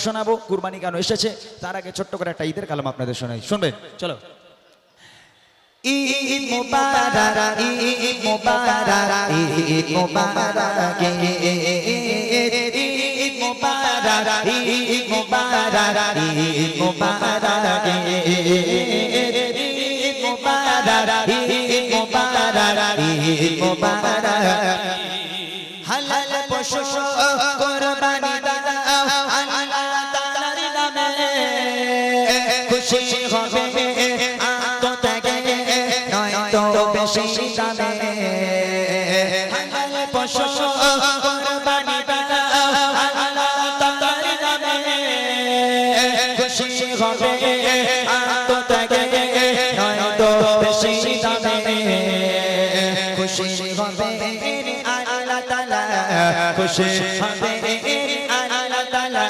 শোনাবো কুরবানি কেন এসেছে, তার আগে ছোট্ট করে একটা ঈদের কালাম আপনাদের শোনাই, শুনবেন? চলো। ঈদ মুবারক, ঈদ মুবারক, ঈদ মুবারক, ঈদ মুবারক, ঈদ মুবারক, ঈদ মুবারক, ঈদ মুবারক, ঈদ মুবারক, ঈদ মুবারক। হালাল পশু কুরবানি দাও আল্লাহ তাআলার নামে, খুশি হবে আত্মত্যাগে নয়তো বেশি দামে। হালাল পশু কুরবানি দাও আল্লাহ তাআলার নামে, খুশি হবে আত্মত্যাগে নয়তো বেশি দামে। খুশি হবে আল্লাহ তাআলা, খুশি হবে আল্লাহ তাআলা।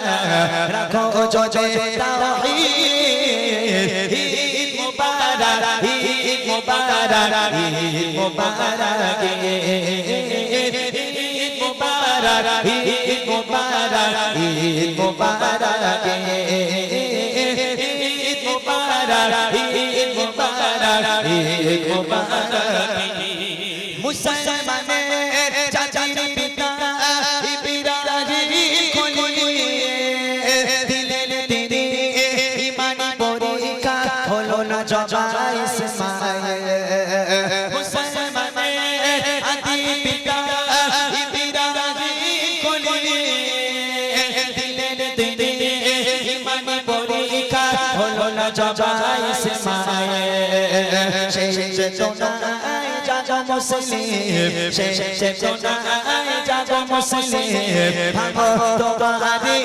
রাখো জজে তাওহীদ, ঈদ মুবারক, ঈদ মুবারক, ঈদ মুবারক, ঈদ মুবারক, ঈদ মুবারক, ঈদ মুবারক, ঈদ মুবারক, ঈদ মুবারক, ঈদ মুবারক। মুসলমানের চাচার পিতা ইব্রাহিম খলিল, দিলেন তিনি ঈমানি পরীক্ষা, হলো না জবা ইসমাঈল। মুসলমানের আদি পিতা ইব্রাহিম খলিল, দিলেন তিনি ঈমানি পরীক্ষা, হলো না জবা ইসমাঈল। সেই চেতনায় জাগো মুসলিম, সেই চেতনায় জাগো মুসলিম, ভাঙো তোমারি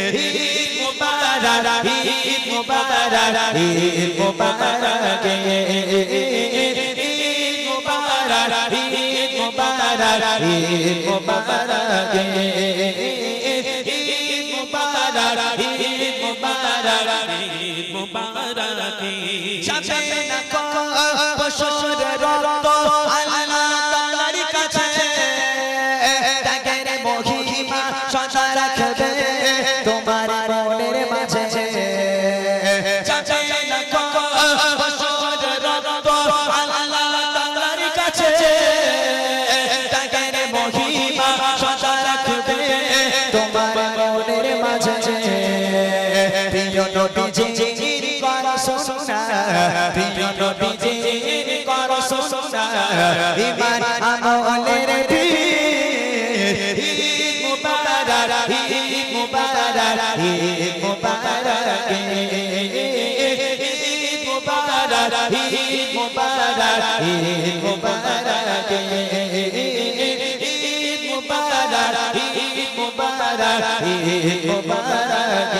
ঈদ মুবারক, ঈদ মুবারক, ঈদ মুবারক, ঈদ মুবারক, ঈদ মুবারক, ঈদ মুবারক, ঈদ মুবারক, ঈদ মুবারক, ঈদ মুবারক। যাবে না পশুর রক্ত আল্লাহ তাআলার কাছে, ত্যাগের মহিমা সদা রাখবে তোমার মনের মাঝে। যাবে না পশুর রক্ত আল্লাহ তাআলার কাছে, ত্যাগের মহিমা সদা রাখবে তোমার মনের মাঝে। প্রিয় নবীজির কথা শোনা, প্রিয় নবীজির কথা শোনা, ঈমান আমলের বীর। ঈদ মুবারক, ঈদ মুবারক, ঈদ মুবারক, ঈদ মুবারক, ঈদ মুবারক, ঈদ মুবারক, ঈদ মুবারক, ঈদ মুবারক, ঈদ মুবারক।